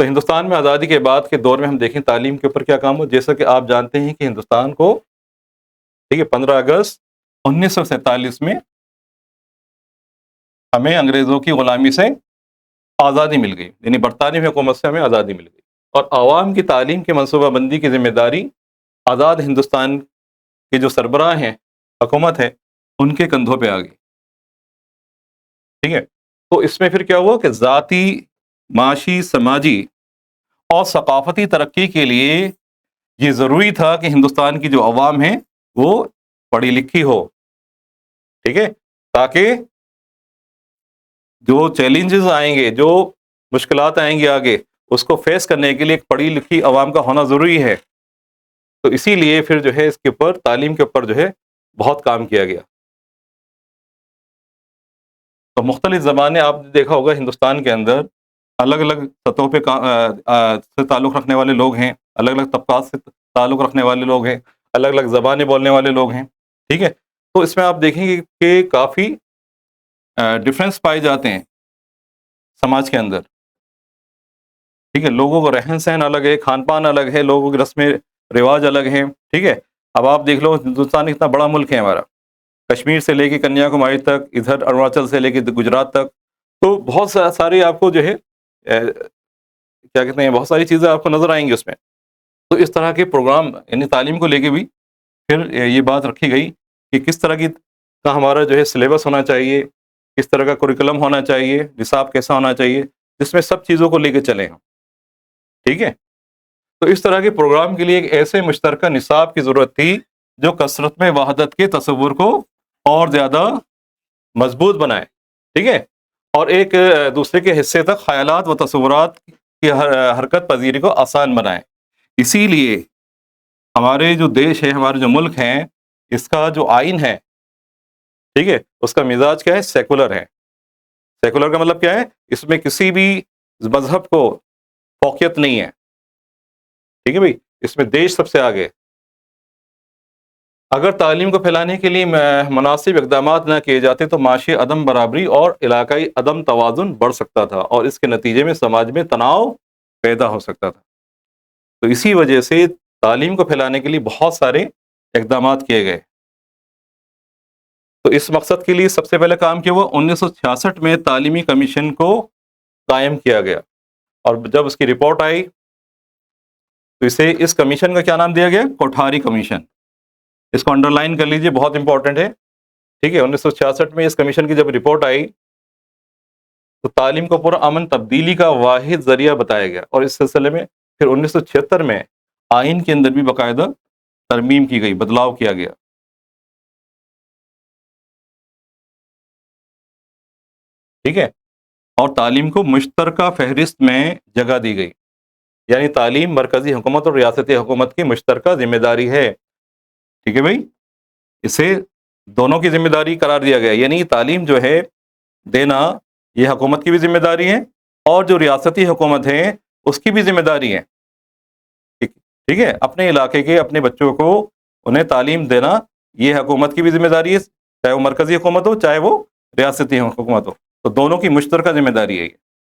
تو ہندوستان میں آزادی کے بعد کے دور میں ہم دیکھیں تعلیم کے اوپر کیا کام ہو. جیسا کہ آپ جانتے ہیں کہ ہندوستان کو ٹھیک ہے 15 اگست 1947 میں ہمیں انگریزوں کی غلامی سے آزادی مل گئی، یعنی برطانوی حکومت سے ہمیں آزادی مل گئی، اور عوام کی تعلیم کی منصوبہ بندی کی ذمہ داری آزاد ہندوستان کے جو سربراہ ہیں، حکومت ہے، ان کے کندھوں پہ آ گئی. ٹھیک ہے. تو اس میں پھر کیا ہوا کہ ذاتی، معاشی، سماجی اور ثقافتی ترقی کے لیے یہ ضروری تھا کہ ہندوستان کی جو عوام ہے وہ پڑھی لکھی ہو. ٹھیک ہے. تاکہ جو چیلنجز آئیں گے، جو مشکلات آئیں گی آگے، اس کو فیس کرنے کے لیے ایک پڑھی لکھی عوام کا ہونا ضروری ہے. تو اسی لیے پھر جو ہے اس کے اوپر، تعلیم کے اوپر جو ہے بہت کام کیا گیا. تو مختلف زبانیں آپ نے دیکھا ہوگا ہندوستان کے اندر الگ الگ سطحوں پہ سے تعلق رکھنے والے لوگ ہیں، الگ الگ طبقات سے تعلق رکھنے والے لوگ ہیں، الگ الگ زبانیں بولنے والے لوگ ہیں. ٹھیک ہے. تو اس میں آپ دیکھیں گے کہ کافی ڈفرینس پائے جاتے ہیں سماج کے اندر. ٹھیک ہے. لوگوں کا رہن سہن الگ ہے، کھان پان الگ ہے، لوگوں کے رسم رواج الگ ہیں. ٹھیک ہے. اب آپ دیکھ لو ہندوستان اتنا بڑا ملک ہے ہمارا، کشمیر سے لے کے کنیا کماری تک، ادھر اروناچل سے لے کے گجرات تک، تو بہت ساری آپ کو جو ہے کیا کہتے ہیں، بہت ساری چیزیں آپ کو نظر آئیں گی اس میں. تو اس طرح کے پروگرام، یعنی تعلیم کو لے کے بھی پھر یہ بات رکھی گئی کہ کس طرح کا ہمارا جو ہے سلیبس ہونا چاہیے، کس طرح کا کوریکولم ہونا چاہیے، نصاب کیسا ہونا چاہیے، جس میں سب چیزوں کو لے کے چلیں ہم. ٹھیک ہے. تو اس طرح کے پروگرام کے لیے ایک ایسے مشترکہ نصاب کی ضرورت تھی جو کثرت میں وحدت کے تصور کو اور زیادہ مضبوط بنائے. ٹھیک ہے. اور ایک دوسرے کے حصے تک خیالات و تصورات کی حرکت پذیری کو آسان بنائے. اسی لیے ہمارے جو دیش ہے، ہمارے جو ملک ہیں، اس کا جو آئین ہے، ٹھیک ہے، اس کا مزاج کیا ہے؟ سیکولر ہے. سیکولر کا مطلب کیا ہے؟ اس میں کسی بھی مذہب کو فوقیت نہیں ہے. ٹھیک ہے بھائی. اس میں دیش سب سے آگے. اگر تعلیم کو پھیلانے کے لیے مناسب اقدامات نہ کیے جاتے تو معاشی عدم برابری اور علاقائی عدم توازن بڑھ سکتا تھا، اور اس کے نتیجے میں سماج میں تناؤ پیدا ہو سکتا تھا. تو اسی وجہ سے تعلیم کو پھیلانے کے لیے بہت سارے اقدامات کیے گئے. تو اس مقصد کے لیے سب سے پہلے کام کیا ہوا 1966 میں تعلیمی کمیشن کو قائم کیا گیا، اور جب اس کی رپورٹ آئی تو اس کمیشن کا کیا نام دیا گیا؟ کوٹھاری کمیشن. اس کو انڈر لائن کر لیجئے، بہت امپورٹنٹ ہے. ٹھیک ہے. 1966 میں اس کمیشن کی جب رپورٹ آئی تو تعلیم کو پرامن تبدیلی کا واحد ذریعہ بتایا گیا، اور اس سلسلے میں پھر 1976 میں آئین کے اندر بھی باقاعدہ ترمیم کی گئی، بدلاؤ کیا گیا. ٹھیک ہے. اور تعلیم کو مشترکہ فہرست میں جگہ دی گئی، یعنی تعلیم مرکزی حکومت اور ریاستی حکومت کی مشترکہ ذمہ داری ہے. ٹھیک ہے بھائی. اسے دونوں کی ذمہ داری قرار دیا گیا، یعنی تعلیم جو ہے دینا یہ حکومت کی بھی ذمہ داری ہے، اور جو ریاستی حکومت ہے اس کی بھی ذمہ داری ہے. ٹھیک ہے. اپنے علاقے کے اپنے بچوں کو انہیں تعلیم دینا یہ حکومت کی بھی ذمہ داری ہے، چاہے وہ مرکزی حکومت ہو چاہے وہ ریاستی حکومت ہو. تو دونوں کی مشترکہ ذمہ داری ہے.